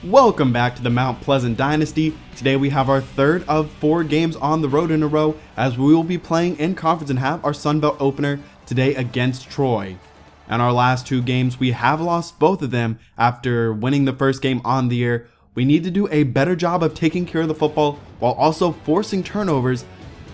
Welcome back to the Mount Pleasant Dynasty. Today we have our third of 4 games on the road in a row, as we will be playing in conference and have our Sunbelt opener today against Troy. And our last 2 games, we have lost both of them after winning the first game on the year. We need to do a better job of taking care of the football while also forcing turnovers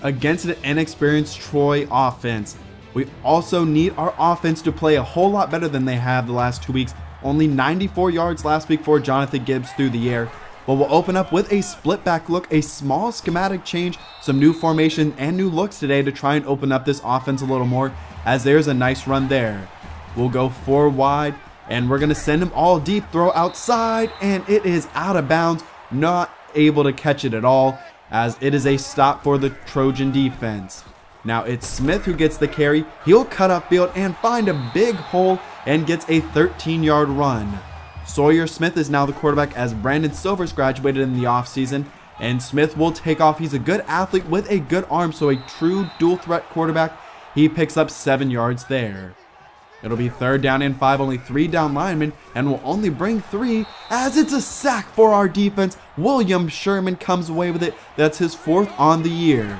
against an inexperienced Troy offense. We also need our offense to play a whole lot better than they have the last 2 weeks. Only 94 yards last week for Jonathan Gibbs through the air. But we'll open up with a split back look, a small schematic change, some new formation and new looks today to try and open up this offense a little more, as there's a nice run there. We'll go 4 wide and we're going to send him all deep, throw outside, and it is out of bounds, not able to catch it at all, as it is a stop for the Trojan defense. Now it's Smith who gets the carry. He'll cut upfield and find a big hole and gets a 13-yard run. Sawyer Smith is now the quarterback, as Brandon Silvers graduated in the offseason, and Smith will take off. He's a good athlete with a good arm, so a true dual threat quarterback. He picks up 7 yards there. It'll be 3rd down and 5, only 3 down linemen, and will only bring 3 as it's a sack for our defense. William Sherman comes away with it. That's his 4th on the year.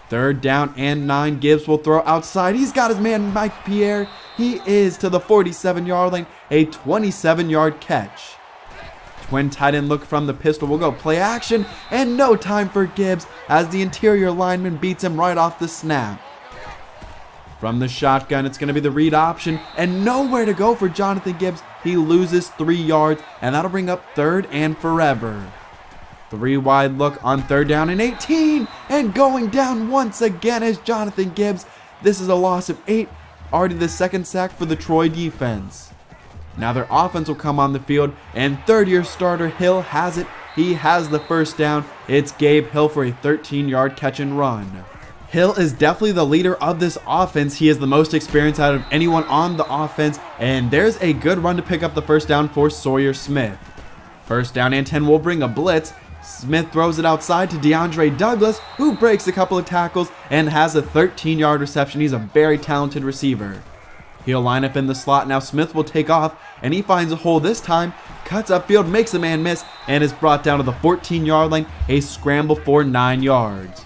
3rd down and 9. Gibbs will throw outside. He's got his man Mike Pierre. He is to the 47-yard line. A 27-yard catch. Twin tight end look from the pistol. We'll go play action, and no time for Gibbs as the interior lineman beats him right off the snap. From the shotgun, it's going to be the read option, and nowhere to go for Jonathan Gibbs. He loses 3 yards, and that'll bring up 3rd and forever. 3 wide look on 3rd down and 18, and going down once again is Jonathan Gibbs. This is a loss of 8, already the 2nd sack for the Troy defense. Now their offense will come on the field, and 3rd-year starter Hill has it. He has the 1st down. It's Gabe Hill for a 13-yard catch and run. Hill is definitely the leader of this offense. He is the most experienced out of anyone on the offense, and there's a good run to pick up the 1st down for Sawyer Smith. 1st down and 10 will bring a blitz. Smith throws it outside to DeAndre Douglas, who breaks a couple of tackles and has a 13-yard reception. He's a very talented receiver. He'll line up in the slot. Now Smith will take off, and he finds a hole this time, cuts upfield, makes a man miss, and is brought down to the 14-yard line. A scramble for 9 yards.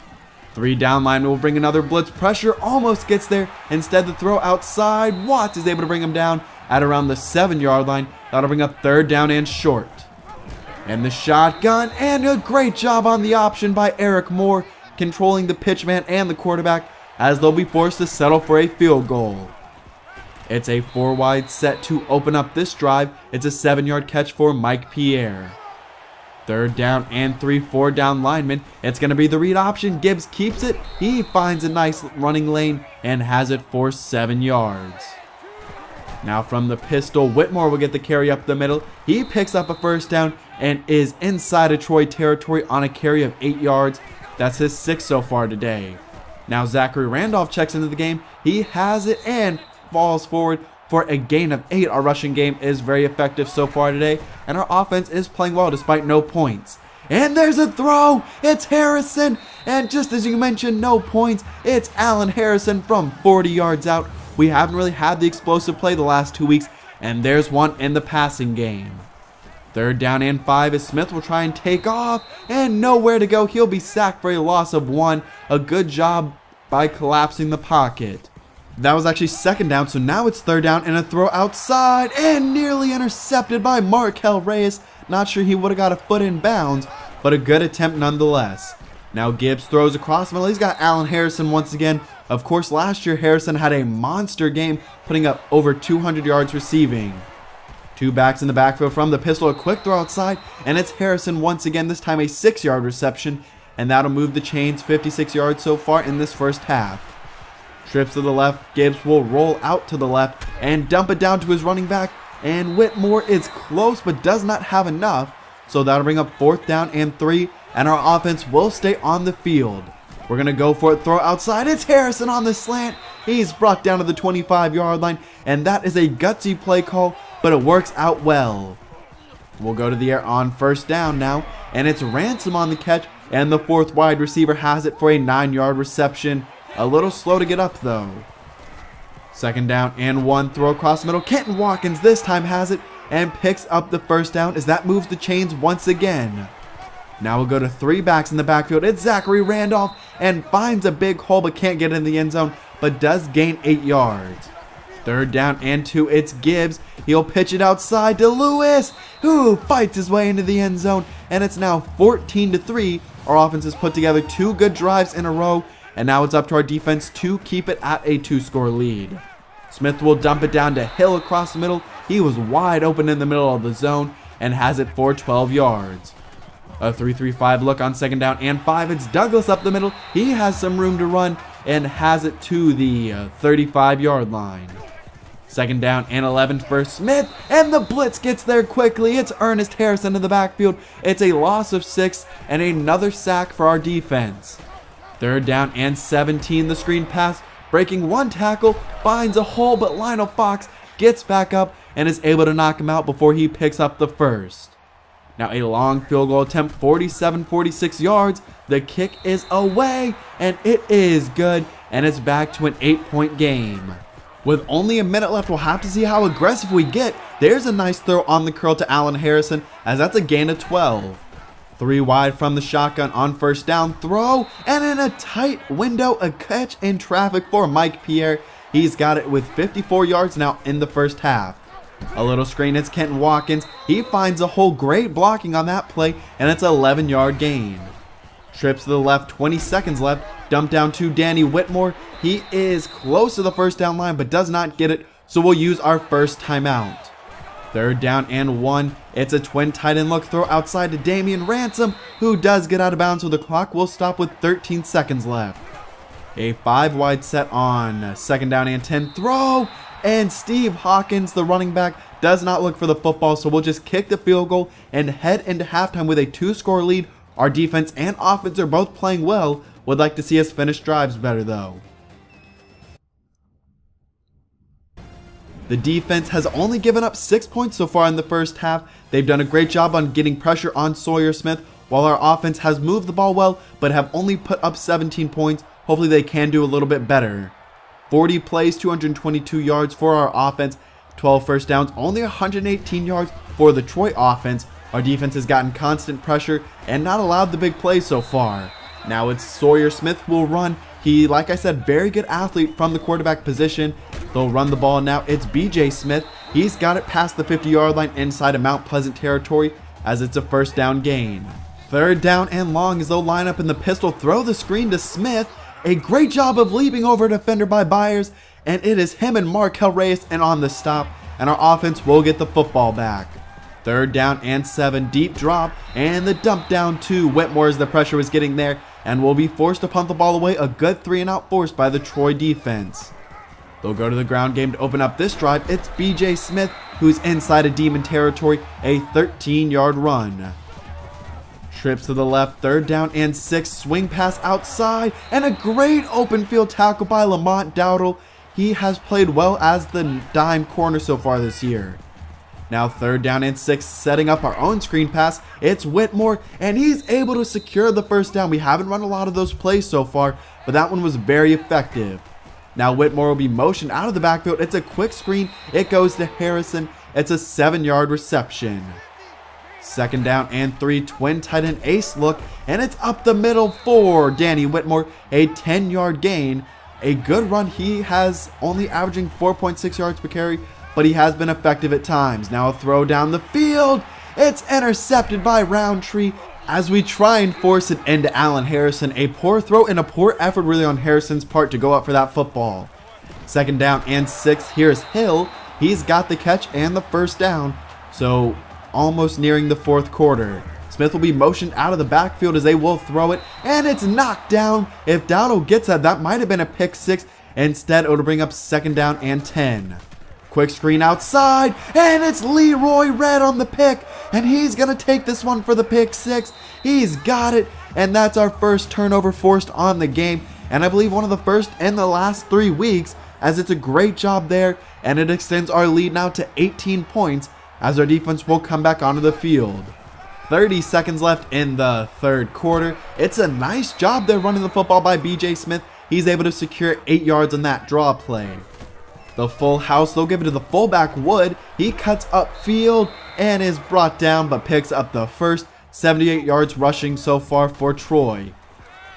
3 down linemen will bring another blitz. Pressure almost gets there. Instead, the throw outside. Watts is able to bring him down at around the 7-yard line. That'll bring up 3rd down and short. And the shotgun, and a great job on the option by Eric Moore, controlling the pitch man and the quarterback, as they'll be forced to settle for a field goal. It's a 4 wide set to open up this drive. It's a 7-yard catch for Mike Pierre. 3rd down and 3, 4 down linemen. It's going to be the read option. Gibbs keeps it. He finds a nice running lane and has it for 7 yards. Now from the pistol, Whitmore will get the carry up the middle. He picks up a 1st down and is inside of Troy territory on a carry of 8 yards. That's his 6th so far today. Now Zachary Randolph checks into the game. He has it and falls forward for a gain of 8. Our rushing game is very effective so far today, and our offense is playing well despite no points. And there's a throw. It's Harrison, and just as you mentioned, no points. It's Allen Harrison from 40 yards out. We haven't really had the explosive play the last 2 weeks, and there's one in the passing game. 3rd down and 5 as Smith will try and take off, and nowhere to go. He'll be sacked for a loss of 1. A good job by collapsing the pocket. That was actually 2nd down, so now it's 3rd down and a throw outside, and nearly intercepted by Markel Reyes. Not sure he would have got a foot in bounds, but a good attempt nonetheless. Now Gibbs throws across the middle. He's got Allen Harrison once again. Of course, last year Harrison had a monster game, putting up over 200 yards receiving. 2 backs in the backfield from the pistol, a quick throw outside, and it's Harrison once again, this time a 6-yard reception, and that'll move the chains 56 yards so far in this 1st half. Trips to the left, Gibbs will roll out to the left and dump it down to his running back, and Whitmore is close but does not have enough, so that'll bring up 4th down and 3, and our offense will stay on the field. We're going to go for it, throw outside. It's Harrison on the slant. He's brought down to the 25-yard line, and that is a gutsy play call, but it works out well. We'll go to the air on 1st down now, and it's Ransom on the catch, and the 4th wide receiver has it for a 9-yard reception. A little slow to get up though. 2nd down and 1, throw across the middle. Kenton Watkins this time has it, and picks up the first down as that moves the chains once again. Now we'll go to 3 backs in the backfield. It's Zachary Randolph and finds a big hole but can't get in the end zone, but does gain 8 yards. 3rd down and 2, it's Gibbs. He'll pitch it outside to Lewis, who fights his way into the end zone, and it's now 14-3. Our offense has put together 2 good drives in a row, and now it's up to our defense to keep it at a 2-score lead. Smith will dump it down to Hill across the middle. He was wide open in the middle of the zone and has it for 12 yards. A 3-3-5 look on 2nd down and 5. It's Douglas up the middle. He has some room to run and has it to the 35-yard line. 2nd down and 11 for Smith, and the blitz gets there quickly. It's Ernest Harrison in the backfield. It's a loss of 6 and another sack for our defense. 3rd down and 17. The screen pass, breaking 1 tackle, finds a hole, but Lionel Fox gets back up and is able to knock him out before he picks up the first. Now a long field goal attempt, 47-46 yards. The kick is away, and it is good, and it's back to an 8-point game. With only a minute left, we'll have to see how aggressive we get. There's a nice throw on the curl to Allen Harrison, as that's a gain of 12. 3 wide from the shotgun on 1st down, throw, and in a tight window, a catch in traffic for Mike Pierre. He's got it with 54 yards now in the 1st half. A little screen, it's Kenton Watkins. He finds a hole, great blocking on that play, and it's an 11-yard gain. Trips to the left, 20 seconds left. Dump down to Danny Whitmore. He is close to the 1st down line, but does not get it, so we'll use our first timeout. 3rd down and 1. It's a twin tight end look throw outside to Damian Ransom, who does get out of bounds, so the clock will stop with 13 seconds left. A 5 wide set on 2nd down and 10. Throw! And Steve Hawkins, the running back, does not look for the football, so we'll just kick the field goal and head into halftime with a 2-score lead. Our defense and offense are both playing well. Would like to see us finish drives better, though. The defense has only given up 6 points so far in the 1st half. They've done a great job on getting pressure on Sawyer Smith, while our offense has moved the ball well, but have only put up 17 points. Hopefully they can do a little bit better. 40 plays, 222 yards for our offense, 12 first downs, only 118 yards for the Troy offense. Our defense has gotten constant pressure and not allowed the big plays so far. Now it's Sawyer Smith who will run. He, like I said, very good athlete from the quarterback position. They'll run the ball now. It's BJ Smith. He's got it past the 50-yard line inside of Mount Pleasant territory as it's a 1st down gain. 3rd down and long as they'll line up in the pistol, throw the screen to Smith. A great job of leaping over a defender by Byers, and it is him and Markel Reyes and on the stop, and our offense will get the football back. 3rd down and 7, deep drop, and the dump down to Whitmore as the pressure was getting there, and will be forced to punt the ball away. A good 3-and-out force by the Troy defense. They'll go to the ground game to open up this drive. It's BJ Smith who's inside of Demon territory, a 13-yard run. Trips to the left, 3rd down and 6, swing pass outside, and a great open field tackle by Lamont Dowdle. He has played well as the dime corner so far this year. Now 3rd down and 6, setting up our own screen pass. It's Whitmore, and he's able to secure the 1st down. We haven't run a lot of those plays so far, but that one was very effective. Now Whitmore will be motioned out of the backfield. It's a quick screen. It goes to Harrison. It's a 7-yard reception. 2nd down and 3, twin tight end ace look, and it's up the middle for Danny Whitmore, a 10-yard gain. A good run. He has only averaging 4.6 yards per carry, but he has been effective at times. Now a throw down the field. It's intercepted by Roundtree as we try and force it into Allen Harrison. A poor throw and a poor effort really on Harrison's part to go up for that football. 2nd down and 6. Here's Hill. He's got the catch and the 1st down. So almost nearing the 4th quarter. Smith will be motioned out of the backfield as they will throw it, and it's knocked down. If Dowdle gets that might have been a pick 6. Instead, it'll bring up 2nd down and 10. Quick screen outside, and it's Leroy Red on the pick, and he's going to take this one for the pick 6. He's got it, and that's our first turnover forced on the game, and I believe one of the first in the last 3 weeks, as it's a great job there, and it extends our lead now to 18 points as our defense will come back onto the field. 30 seconds left in the 3rd quarter. It's a nice job there running the football by BJ Smith. He's able to secure 8 yards on that draw play. The full house, they'll give it to the fullback Wood. He cuts upfield and is brought down, but picks up the first. 78 yards rushing so far for Troy.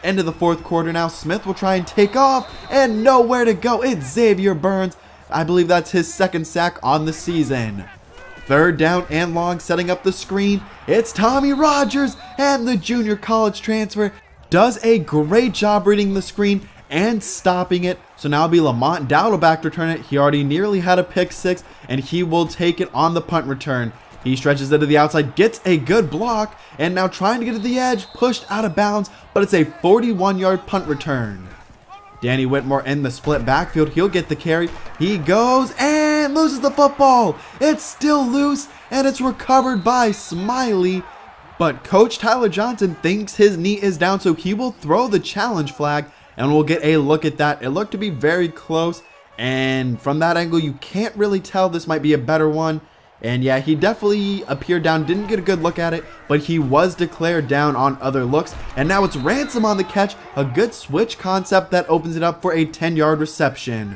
Into the fourth quarter now. Smith will try and take off and nowhere to go. It's Xavier Burns. I believe that's his second sack on the season. Third down and long, setting up the screen. It's Tommy Rogers, and the junior college transfer does a great job reading the screen and stopping it. So now it'll be Lamont Dowdle back to return it. He already nearly had a pick six, and he will take it on the punt return. He stretches it to the outside, gets a good block, and now trying to get to the edge, pushed out of bounds, but it's a 41-yard punt return. Danny Whitmore in the split backfield. He'll get the carry. He goes and loses the football. It's still loose, and it's recovered by Smiley. But Coach Tyler Johnson thinks his knee is down, so he will throw the challenge flag, and we'll get a look at that. It looked to be very close, and from that angle, you can't really tell. This might be a better one. And yeah, he definitely appeared down, didn't get a good look at it, but he was declared down on other looks. And now it's Ransom on the catch, a good switch concept that opens it up for a 10-yard reception.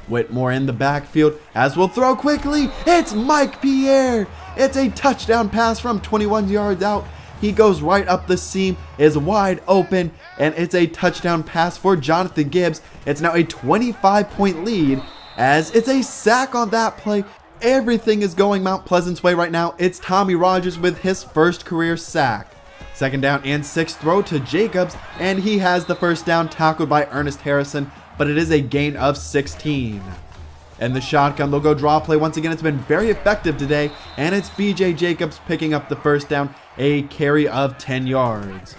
Whitmore in the backfield, as we'll throw quickly, it's Mike Pierre. It's a touchdown pass from 21 yards out. He goes right up the seam, is wide open, and it's a touchdown pass for Jonathan Gibbs. It's now a 25-point lead, as it's a sack on that play. Everything is going Mount Pleasant's way right now. It's Tommy Rogers with his first career sack. Second down and 6, throw to Jacobs, and he has the first down, tackled by Ernest Harrison, but it is a gain of 16. And the shotgun, they'll go draw play once again. It's been very effective today, and it's BJ Jacobs picking up the first down, a carry of 10 yards.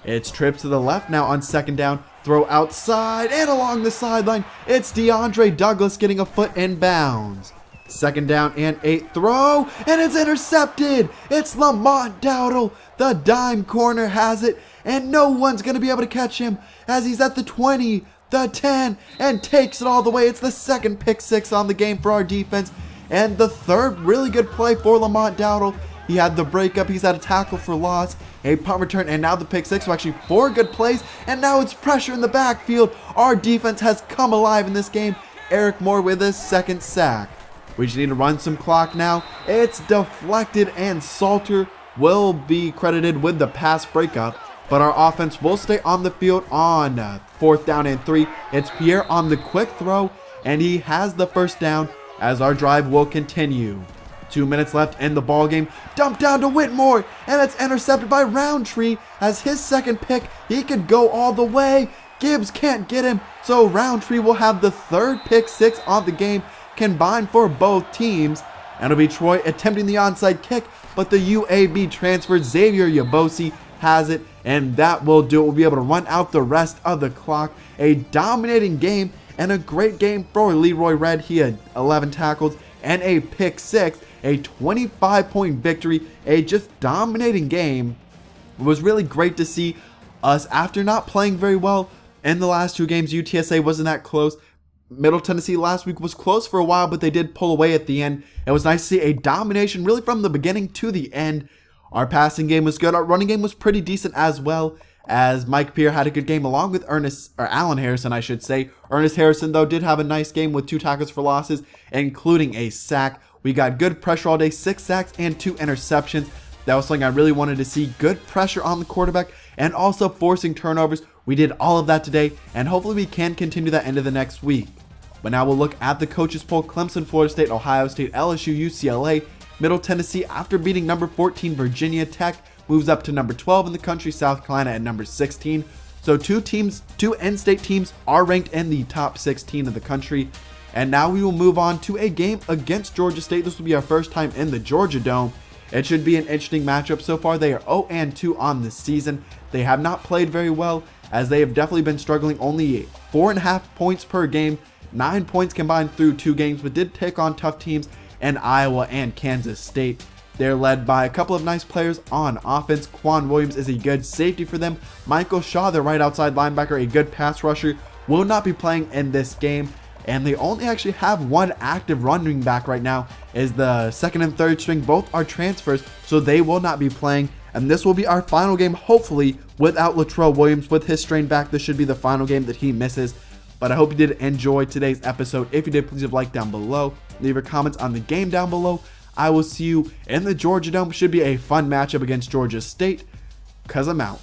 It's trips to the left now on second down, throw outside and along the sideline. It's DeAndre Douglas getting a foot in bounds. Second down and 8, throw, and it's intercepted. It's Lamont Dowdle. The dime corner has it, and no one's going to be able to catch him as he's at the 20, the 10, and takes it all the way. It's the second pick six on the game for our defense, and the third really good play for Lamont Dowdle. He had the breakup, he's had a tackle for loss, a punt return, and now the pick six. So actually 4 good plays, and now it's pressure in the backfield. Our defense has come alive in this game. Eric Moore with his second sack. We just need to run some clock now. It's deflected, and Salter will be credited with the pass breakup. But our offense will stay on the field on fourth down and 3. It's Pierre on the quick throw, and he has the first down as our drive will continue. 2 minutes left in the ball game. Dumped down to Whitmore, and it's intercepted by Roundtree as his second pick. He could go all the way. Gibbs can't get him, so Roundtree will have the third pick six on the game, combined for both teams. And it'll be Troy attempting the onside kick, but the UAB transfer Xavier Yabosi has it, and that will do it. We'll be able to run out the rest of the clock. A dominating game and a great game for Leroy Red. He had 11 tackles and a pick six, a 25-point victory, a just dominating game. It was really great to see us after not playing very well in the last 2 games. UTSA wasn't that close. Middle Tennessee last week was close for a while, but they did pull away at the end. It was nice to see a domination really from the beginning to the end. Our passing game was good. Our running game was pretty decent as well, as Mike Pierre had a good game along with Alan Harrison, I should say. Ernest Harrison, though, did have a nice game with 2 tackles for losses, including a sack. We got good pressure all day, 6 sacks and 2 interceptions. That was something I really wanted to see. Good pressure on the quarterback and also forcing turnovers. We did all of that today, and hopefully we can continue that into the next week. But now we'll look at the coaches poll. Clemson, Florida State, Ohio State, LSU, UCLA, Middle Tennessee, after beating number 14 Virginia Tech, moves up to number 12 in the country, South Carolina at number 16. So 2 in-state teams are ranked in the top 16 of the country. And now we will move on to a game against Georgia State. This will be our first time in the Georgia Dome. It should be an interesting matchup. So far, they are 0-2 on the season. They have not played very well, as they have definitely been struggling. Only 4.5 points per game, 9 points combined through 2 games, but did take on tough teams in Iowa and Kansas State. They're led by a couple of nice players on offense. Quan Williams is a good safety for them. Michael Shaw, their right outside linebacker, a good pass rusher, will not be playing in this game. And they only actually have 1 active running back right now, is the second and third string. Both are transfers, so they will not be playing. And this will be our final game, hopefully, without Latrell Williams. With his strained back, this should be the final game that he misses. But I hope you did enjoy today's episode. If you did, please leave a like down below. Leave your comments on the game down below. I will see you in the Georgia Dome. Should be a fun matchup against Georgia State, because I'm out.